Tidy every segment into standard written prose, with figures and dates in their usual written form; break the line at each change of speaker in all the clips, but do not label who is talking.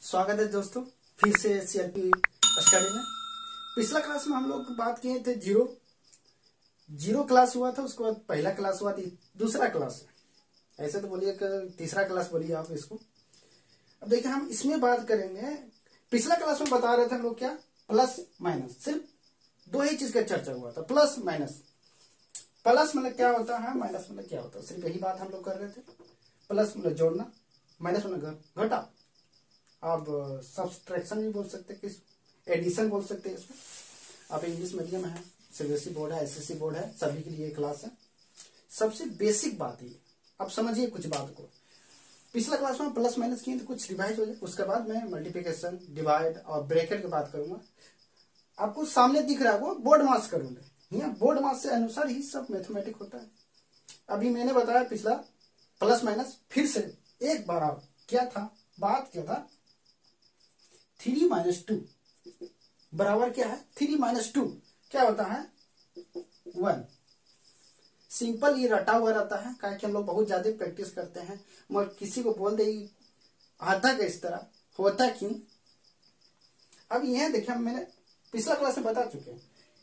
स्वागत है दोस्तों फिर से सीएलपी स्टडी में। पिछला क्लास में हम लोग बात किए थे जीरो क्लास हुआ था, उसके बाद पहला क्लास हुआ थी, दूसरा क्लास ऐसे तो बोलिए कि तीसरा क्लास बोलिए आप इसको। अब देखिए हम इसमें बात करेंगे। पिछला क्लास में बता रहे थे हम लोग क्या, प्लस माइनस, सिर्फ दो ही चीज का चर्चा हुआ था, प्लस माइनस। प्लस मतलब क्या होता है, माइनस मतलब क्या होता है, सिर्फ यही बात हम लोग कर रहे थे। प्लस मतलब जोड़ना, माइनस मतलब घटा। आप सब्सट्रैक्शन भी बोल सकते हैं, एडिशन बोल सकते हैं इसको। आप इंग्लिश मीडियम है, सीबीएसई बोर्ड है, एसएससी बोर्ड है, सभी के लिए क्लास है। सबसे बेसिक बात ये, अब समझिए कुछ बात को। पिछला क्लास में प्लस माइनस किए तो कुछ रिवाइज हो जाए, उसके बाद मैं मल्टीप्लिकेशन, डिवाइड और ब्रैकेट की बात करूंगा। आपको सामने दिख रहा है वो बोर्ड मार्क्स करूंगा। यहाँ बोर्ड मार्क्स से अनुसार ही सब मैथमेटिक होता है। अभी मैंने बताया पिछला प्लस माइनस, फिर से एक बार आप क्या था, बात क्या था, 3 - 2 बराबर क्या है, 3 - 2 क्या होता है, 1। सिंपल ये रटा हुआ रहता है, क्या कि हम लोग बहुत ज्यादा प्रैक्टिस करते हैं, मगर किसी को बोल दे आता है इस तरह होता क्यों। अब यह देखिए, मैंने पिछला क्लास में बता चुके हैं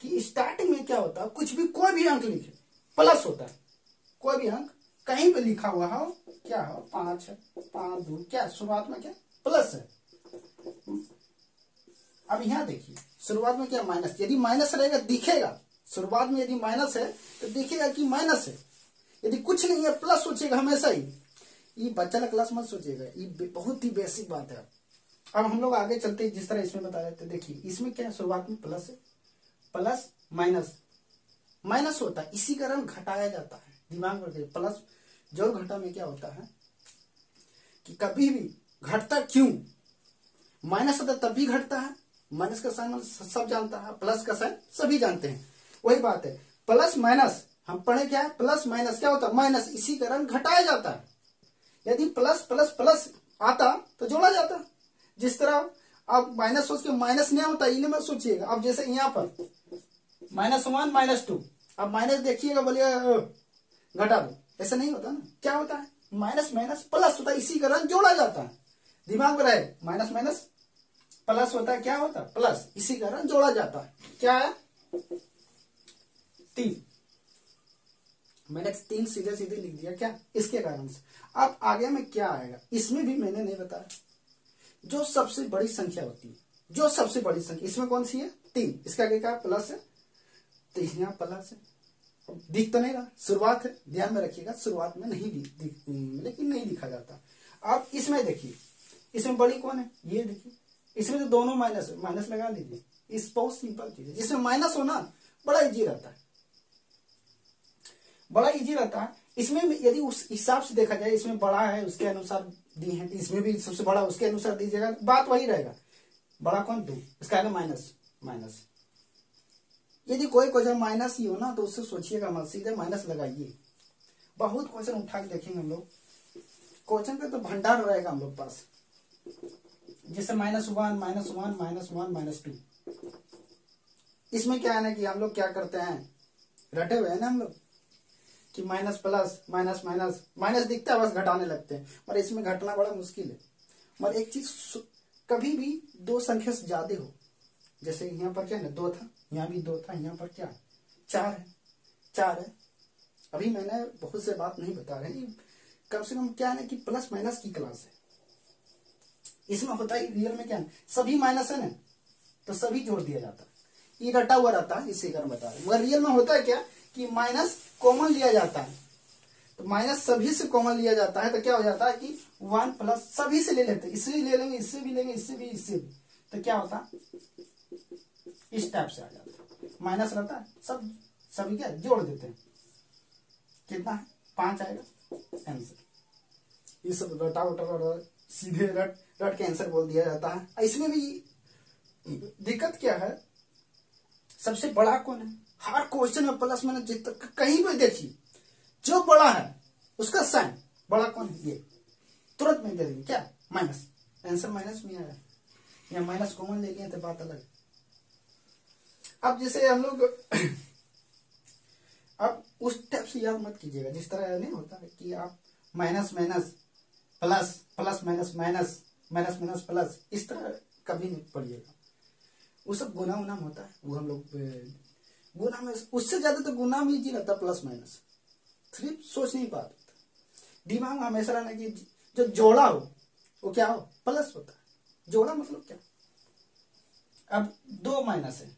कि स्टार्टिंग में क्या होता है, कुछ भी कोई भी अंक लिखे प्लस होता है। कोई भी अंक कहीं पे लिखा हुआ हो, क्या हो, 5 है, 5 2 क्या शुरुआत में क्या प्लस है। अब यहां देखिए शुरुआत में क्या माइनस, यदि माइनस रहेगा दिखेगा, शुरुआत में यदि माइनस है तो दिखेगा कि माइनस है। यदि कुछ नहीं है प्लस सोचेगा हमेशा ही। ये बच्चा का क्लास मत सोचिएगा, ये बहुत ही बेसिक बात है। अब हम लोग आगे चलते हैं, जिस तरह इसमें बता रहे थे। देखिए इसमें क्या है, शुरुआत में प्लस है, प्लस माइनस माइनस होता है, इसी का रंग घटाया जाता है। दिमाग में रखिए, प्लस जोड़ घटा में क्या होता है कि कभी भी घटता क्यों, माइनस होता तब भी घटता है। माइनस का साइन सब जानता है, प्लस का साइन सभी जानते हैं, वही बात है। प्लस माइनस हम पढ़े क्या है, प्लस माइनस क्या होता है, माइनस, इसी का रंग घटाया जाता है। यदि प्लस प्लस प्लस आता तो जोड़ा जाता। जिस तरह आप माइनस सोच के माइनस नहीं होता, इन्हें मत सोचिएगा। अब जैसे यहाँ पर -1 -2, अब माइनस देखिएगा, बोलिएगा घटा दो, ऐसा नहीं होता ना। क्या होता है, माइनस माइनस प्लस होता है, इसी का रंग जोड़ा जाता है। दिमाग में रहे, माइनस माइनस प्लस होता है, क्या होता है प्लस, इसी का रंग जोड़ा जाता है। क्या है 3, मैंने 3 सीधे सीधे लिख दिया, क्या इसके कारण से। अब आगे में क्या आएगा, इसमें भी मैंने नहीं बताया। जो सबसे बड़ी संख्या होती है, जो सबसे बड़ी संख्या इसमें कौन सी है, 3, इसका आगे क्या प्लस है, तो यहाँ प्लस है। दिख तो नहीं रहा, शुरुआत है, ध्यान में रखिएगा, शुरुआत में नहीं लेकिन नहीं लिखा जाता। अब इसमें देखिए, इसमें बड़ी कौन है, ये देखिए, इसमें तो दोनों माइनस है, माइनस लगा लीजिए। इस बहुत सिंपल चीज है, जिसमें माइनस हो ना बड़ा इजी रहता है, बड़ा इजी रहता है। इसमें यदि उस हिसाब से देखा जाए, इसमें बड़ा है उसके अनुसार दी है, इसमें भी सबसे बड़ा उसके अनुसार दीजिएगा, बात वही रहेगा। बड़ा कौन 2, इसका आगे माइनस माइनस। यदि कोई क्वेश्चन माइनस ही हो ना तो उससे सोचिएगा मत, सीधे माइनस लगाइए। बहुत क्वेश्चन उठा के देखेंगे हम लोग, क्वेश्चन का तो भंडार रहेगा हम लोग पास। जैसे -1 -1 -2, इसमें क्या है ना कि हम लोग क्या करते हैं, रटे हुए हैं ना हम लोग कि minus plus minus minus minus दिखता है, बस घटाने लगते हैं। पर इसमें घटना बड़ा मुश्किल है। मगर एक चीज, कभी भी दो संख्या से ज्यादा हो, जैसे यहाँ पर क्या है ना 2 था, यहाँ भी 2 था, यहाँ पर क्या 4 है। अभी मैंने बहुत से बात नहीं बता रहे, कम से कम क्या है ना कि प्लस माइनस की क्लास है। इसमें होता है रियल में क्या है, सभी माइनस है ना तो सभी जोड़ दिया जाता है, ये रटा हुआ रहता है, इसी कारण बता रहे। मगर रियल में होता है क्या कि माइनस कॉमन लिया जाता है, तो माइनस सभी से कॉमन लिया जाता है, तो क्या हो जाता है कि 1 प्लस सभी से ले लेते हैं, इससे भी ले लेंगे, इससे भी लेंगे, इससे भी, इससे भी, तो क्या होता है इस टाइप से आ जाता है। माइनस रहता है, सब सभी क्या जोड़ देते हैं, कितना है 5 आएगा आंसर। ये सब रटा उटा सीधे रट के आंसर बोल दिया जाता है। इसमें भी दिक्कत क्या है, सबसे बड़ा कौन है, हर क्वेश्चन में प्लस माइनस जितना कहीं भी देखिए, जो बड़ा है उसका साइन बड़ा कौन है, ये तुरंत में दे देंगे क्या माइनस, आंसर माइनस में आया। या माइनस कॉमन ले लिए तो बात अलग। अब जैसे हम लोग अब उस टाइप से याद मत कीजिएगा, जिस तरह नहीं होता है कि आप minus minus plus plus minus minus minus minus plus, इस तरह कभी नहीं पढ़िएगा। वो सब गुना उना में होता है, वो हम लोग गुना में, उससे ज्यादा तो गुना में इजी रहता प्लस माइनस, सिर्फ सोचने की बात होता है। दिमाग में हमेशा रहना कि जो जोड़ा हो वो क्या हो, प्लस होता है। जोड़ा मतलब क्या, अब 2 माइनस है,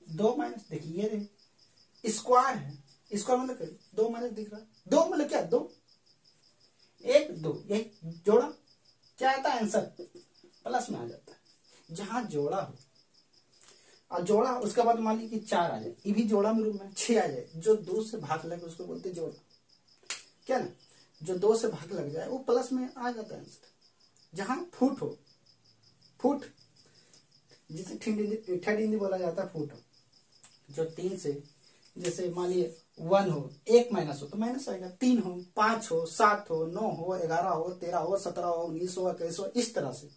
2 माइनस देखिए ये स्क्वायर है, स्क्वायर मतलब 2 माइनस दिख रहा है, 2 मतलब क्या, 2 1 2, यही जोड़ा क्या आता है आंसर, प्लस में आ जाता है। जहां जोड़ा हो और जोड़ा उसके बाद मान ली कि 4 आ जाए, ये भी जोड़ा में रूप में 6 आ जाए, जो 2 से भाग लगे उसको बोलते हैं जोड़ा, क्या ना, जो 2 से भाग लग जाए वो प्लस में आ जाता है आंसर। जहां फुट हो, फुट जिसे ठंड हिंदी बोला जाता है फुट हो, जो 3 से, जैसे मान लीजिए 1 हो, 1 माइनस हो तो माइनस आएगा, 3 हो, 5 हो, 7 हो, 9 हो, 11 हो, 13 हो, 17 हो, 19 हो, 21 हो, इस तरह से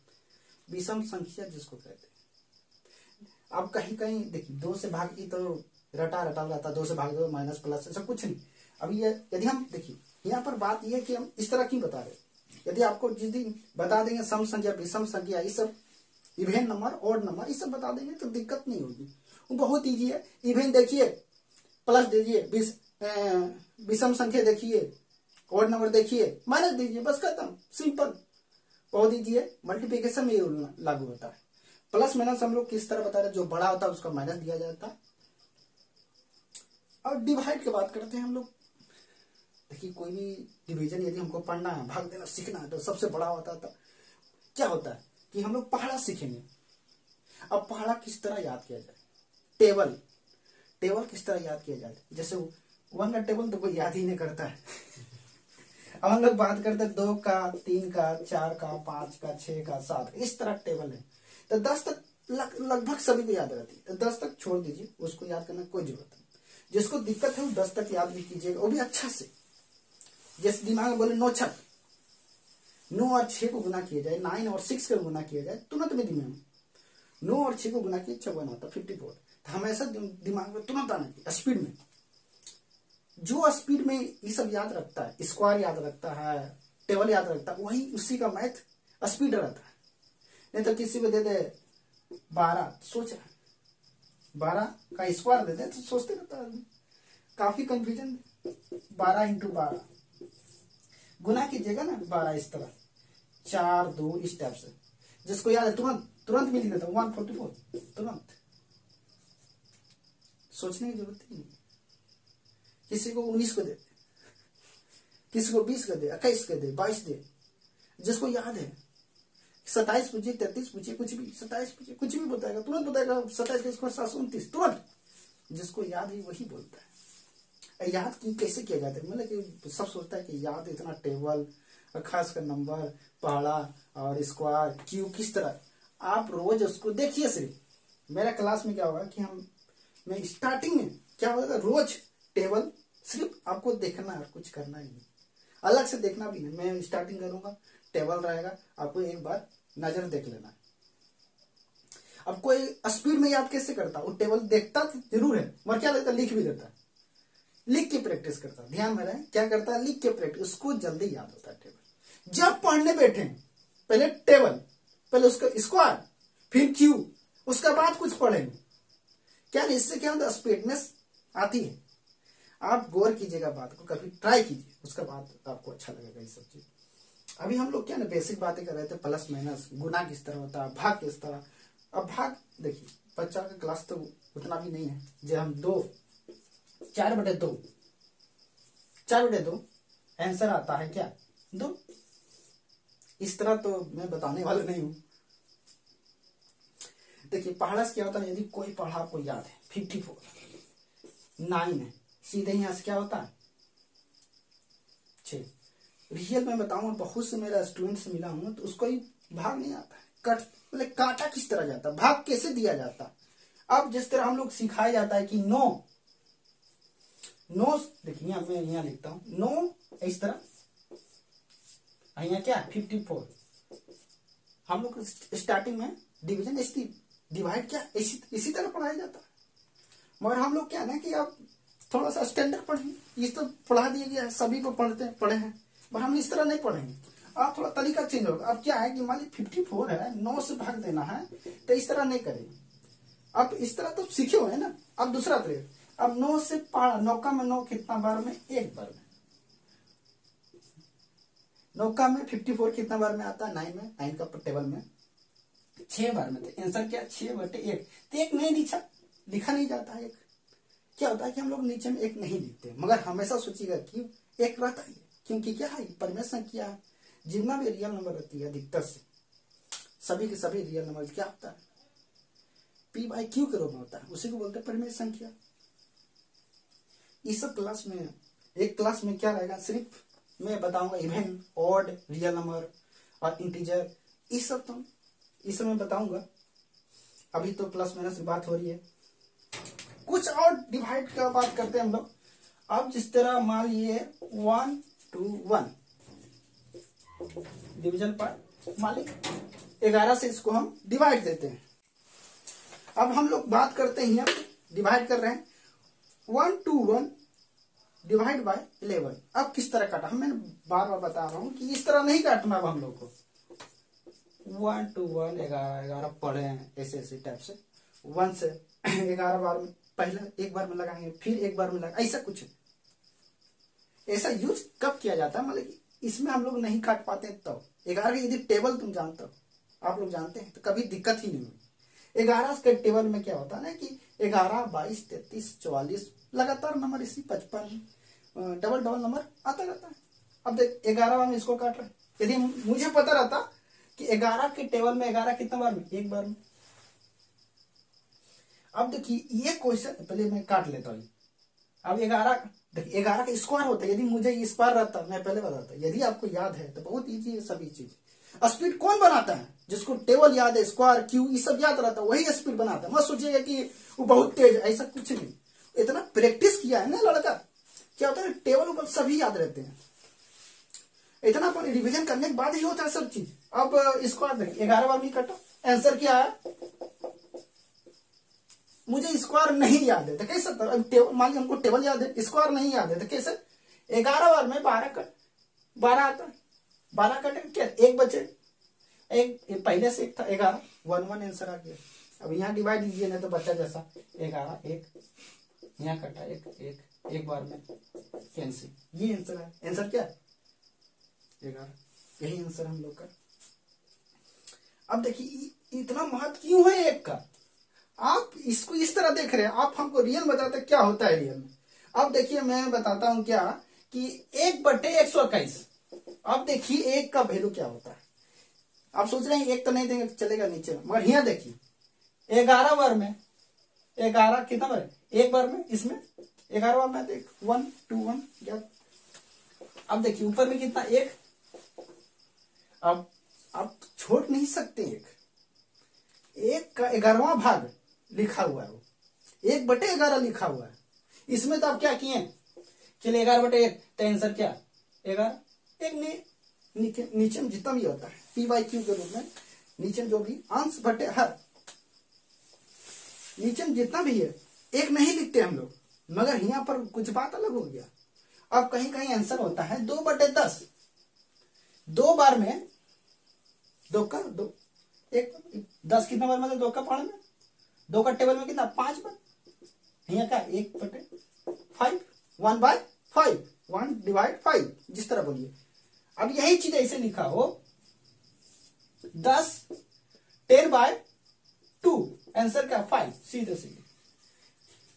विषम संख्या जिसको कहते हैं। अब कहीं कहीं देखिए 2 से भाग की तो रटा रहता, 2 से भाग दो माइनस प्लस ऐसा कुछ नहीं। अभी ये यदि हम देखिए यहाँ पर बात यह है कि हम इस तरह क्यों बता रहे, यदि आपको जिस दिन बता देंगे सम संख्या विषम संख्या ये सब, इवेन नंबर ऑड नंबर ये सब बता देंगे तो दिक्कत नहीं होगी, वो बहुत ईजी है। इवेन देखिए प्लस दीजिए, विषम संख्या देखिए, ऑड नंबर देखिए, माइनस दीजिए, बस खत्म, सिंपल, बहुत ईजी है। मल्टीप्लिकेशन में ये रूल लागू होता है। प्लस माइनस हम लोग किस तरह बता रहे हैं, जो बड़ा होता है उसका माइनस दिया जाता है। और डिवाइड की बात करते हैं हम लोग, देखिए कोई भी डिवीजन यदि हमको पढ़ना है, भाग देना सीखना है, तो सबसे बड़ा होता है, क्या होता है कि हम लोग पहाड़ा सीखेंगे। अब पहाड़ा किस तरह याद किया जाए, टेबल, टेबल किस तरह याद किया जाए, जैसे 1 का टेबल तो कोई याद ही नहीं करता है। अब हम लोग बात करते हैं 2 का, 3 का, 4 का, 5 का, 6 का, 7, इस तरह टेबल है। तो 10 तक लगभग सभी को याद रहती है, 10 तक छोड़ दीजिए, उसको याद करने की कोई जरूरत नहीं। जिसको दिक्कत है वो 10 तक याद भी कीजिएगा, वो भी अच्छा से। जैसे दिमाग में बोले 9 छक, 9 और 6 को गुना किया जाए, 9 और 6 को गुना किया जाए, तुरंत में दिमाग में 9 और 6 को गुना किया 56 आता, 54। तो हमेशा दिमाग में तुरंत आना चाहिए, स्पीड में। जो स्पीड में ये सब याद रखता है, स्क्वायर याद रखता है, टेबल याद रखता है, वही उसी का मैथ स्पीड रहता है। नहीं तो किसी को दे दे 12, सोच रहा है 12 का स्क्वायर दे दे तो सोचते रहता है, काफी कंफ्यूजन। 12 इंटू 12 गुना कीजिएगा ना, 12 इस तरह, 4 2 इस टाइप से, जिसको याद है तुरंत तुरंत मिल देता, 144 तुरंत, सोचने की जरूरत ही नहीं। किसी को 19 को दे, किसी को 20 को दे, 21 को दे, 22 दे, जिसको याद है। 27 पूछिए, 33 पूछिए, कुछ भी 27 पूछिए, कुछ भी बताएगा, तुरंत बताएगा 27 का स्क्वायर 729, तुरंत। जिसको याद है वही बोलता है। याद की कैसे किया जाता है, मतलब कि सब सोचता है कि याद इतना टेबल, खासकर नंबर, पहाड़ा और स्क्वायर, क्यूब, किस तरह आप रोज उसको देखिए। सिर्फ मेरा क्लास में क्या होगा कि मैं स्टार्टिंग में क्या होगा, रोज टेबल सिर्फ आपको देखना है, कुछ करना ही नहीं, अलग से देखना भी नहीं। मैं स्टार्टिंग करूंगा, टेबल रहेगा, आपको एक बार नजर देख लेना है। अब कोई स्पीड में याद कैसे करता, वो टेबल देखता जरूर है मगर क्या लगता, लिख भी देता, लिख के प्रैक्टिस करता। ध्यान में रहे, क्या करता है, लिख के प्रैक्टिस, उसको जल्दी याद होता है टेबल। जब पढ़ने बैठे पहले टेबल, पहले उसका स्क्वायर, फिर क्यूब, उसके बाद कुछ पढ़ेंगे, क्या नहीं, इससे क्या होता है, स्पीडनेस आती है। आप गौर कीजिएगा बात को, कभी ट्राई कीजिए, उसका बाद आपको अच्छा लगेगा ये सब चीज। अभी हम लोग क्या ना बेसिक बातें कर रहे थे, प्लस माइनस, गुना किस तरह होता है, भाग किस तरह। अब भाग देखिए, बच्चा का क्लास तो उतना भी नहीं है, जब हम 4/2 4/2 आंसर आता है क्या, 2। इस तरह तो मैं बताने वाला नहीं हूं। देखिए पहाड़ा से क्या होता है, यदि कोई पहाड़ा आपको याद है 54, 9 है, सीधे यहां से क्या होता है 6। रियल में बताऊं, बहुत से मेरा स्टूडेंट से मिला हूं तो उसको ही भाग नहीं आता है, काटा किस तरह जाता, भाग कैसे दिया जाता। अब जिस तरह हम लोग सिखाया जाता है कि 9 देखिए मैं यहाँ लिखता हूं 9 इस तरह, यहाँ क्या 54। हम लोग स्टार्टिंग में डिवीजन डिवाइड क्या इसी तरह पढ़ाया जाता है, मगर हम लोग क्या ना कि अब थोड़ा सा स्टैंडर्ड पढ़ेंगे, ये तो पढ़ा दिया गया है, सभी को पढ़े हैं, पर हम इस तरह नहीं पढ़ेंगे। अब थोड़ा तरीका चेंज होगा। अब क्या है कि मान ली 54 है, 9 से भाग देना है, तो इस तरह नहीं करेंगे। अब इस तरह तो सीखे हुए है ना। अब दूसरा तरीका, अब 9 से पार, नौका में 9 कितना बार में, एक बार में। नौका में 54 कितना बार में आता है, 9 में, 9 का टेबल में 6 बार में। तो आंसर क्या, 6/1। तो एक नहीं लिखा नहीं जाता। एक क्या होता है कि हम लोग नीचे में एक नहीं लिखते, मगर हमेशा सोचिएगा कि एक रहता है, क्योंकि क्या है, परिमेय संख्या है। जितना भी रियल नंबर रहती है अधिकतर से सभी के सभी रियल नंबर क्या होता है, p/q के रूप में होता है, उसी को बोलते हैं परिमेय संख्या। इस क्लास में, एक क्लास में क्या रहेगा, सिर्फ मैं बताऊंगा इवन, ऑड, रियल नंबर और इंटीजर, इस सब मैं बताऊंगा। अभी तो प्लस माइनस की बात हो रही है। कुछ और डिवाइड का बात करते हैं हम लोग। अब जिस तरह मान लिए 1 to 1 डिवीजन पर मान ली 11 से इसको हम डिवाइड देते हैं। अब हम लोग बात करते हैं, हम डिवाइड कर रहे हैं 1 to 1 डिवाइड बाय 11। अब किस तरह काटा, मैं बार बार बता रहा हूं कि इस तरह नहीं काटना। अब हम लोग को 1 to 1 11 पढ़े हैं ऐसे टाइप से। 1 से 11 बार में, पहले एक बार में लगाएंगे, फिर एक बार में लगा, ऐसा कुछ ऐसा यूज कब किया जाता है, मतलब इसमें हम लोग नहीं काट पाते तब। तो 11 की यदि टेबल तुम जानते हो, आप लोग जानते हैं, तो कभी दिक्कत ही नहीं होगी। 11 के टेबल में क्या होता है ना कि 11, 22, 33, 44 लगातार नंबर, इसी 55 डबल नंबर आता रहता है। अब देख 11 बार में इसको काट रहे, यदि मुझे पता रहता कि 11 के टेबल में 11 कितना बार में, एक बार में। अब देखिए ये क्वेश्चन, पहले मैं काट लेता हूँ। अब 11, देखिए 11 का स्क्वायर होता है, यदि मुझे स्क्वायर रहता, मैं पहले बताता, यदि आपको याद है तो बहुत इजी है सभी चीज। स्पीड कौन बनाता है, जिसको टेबल याद है, स्क्वायर, क्यू, ये सब याद रहता है, वही स्पीड बनाता है। मत सोचिएगा कि वो बहुत तेज, ऐसा कुछ नहीं। इतना प्रैक्टिस किया है ना लड़का, क्या होता है टेबल ऊपर सभी याद रहते हैं। इतना अपन रिविजन करने के बाद ही होता है सब चीज। अब स्क्वायर देखिए 11 बार भी कटो, आंसर क्या है, मुझे स्क्वायर नहीं याद है तो कैसे, मान लीजिए हमको टेबल याद है, स्क्वायर नहीं याद है तो कैसे, 11 बार में 12 आता है, 12 कटे क्या, एक बचे, एक पहले से एक था 11, 1 आंसर आ गया। अब यहाँ डिवाइड कीजिए ना तो बच्चा जैसा 11, एक यहाँ कटा, एक बार में कैंसिल, ये आंसर है। आंसर क्या, 11, यही आंसर हम लोग का। अब देखिए इतना महत्व क्यों है एक का, आप इसको इस तरह देख रहे हैं, आप हमको रियल बताते क्या होता है रियल में। अब देखिए मैं बताता हूं क्या कि 1/121। अब देखिए एक का वैल्यू क्या होता है। आप सोच रहे हैं एक तो नहीं देंगे चलेगा नीचे, मगर यहाँ देखिए 11 बार में 11 कितना बार, एक बार में, इसमें 11 बार में देख 1 to 1 क्या। अब देखिए ऊपर में कितना, एक। अब आप छोड़ नहीं सकते, एक का 11वां भाग लिखा हुआ है, वो 1/11 लिखा हुआ है। इसमें तो आप क्या किए, चलिए 11/1, तो आंसर क्या, 11। एक नीचे में जितना भी होता है p/q के रूप में, नीचे जो भी अंश बटे हर, नीचे में जितना भी है एक नहीं लिखते हम लोग, मगर यहाँ पर कुछ बात अलग हो गया। अब कहीं कहीं आंसर होता है 2/10, 2 बार में, 2 का 2, एक 10 कितना बार मतलब 2 का पाड़ में, 2 का टेबल में कितना, 5 बार। यहाँ का 1/5, 1/5, 1/5, जिस तरह बोलिए। अब यही चीज ऐसे लिखा हो 10, 10/2, आंसर क्या, 5, सीधे सीधे।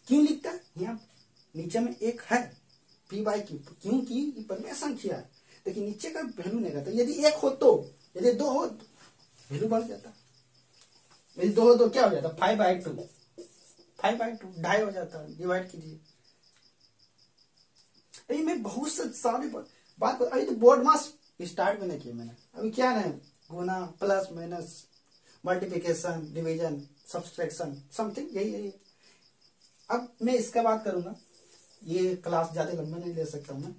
क्यों लिखता है, यहाँ नीचे में एक है p/q, क्योंकि परिमेय संख्या है। लेकिन नीचे का वैल्यू नहीं रहता, यदि एक हो तो, यदि 2 हो वैल्यू बढ़ जाता, यदि 2 हो तो क्या हो जाता, 5/2, 5/2 ढाई हो जाता, डिवाइड कीजिए। अभी मैं बहुत से सारी बात, अभी तो बोर्ड मास स्टार्ट भी नहीं किया मैंने। अभी क्या है, गुना, plus, minus, multiplication, division, subtraction, something, यही। अब मैं इसका बात करूंगा, ये क्लास ज्यादा लंबा नहीं ले सकता हूं मैं।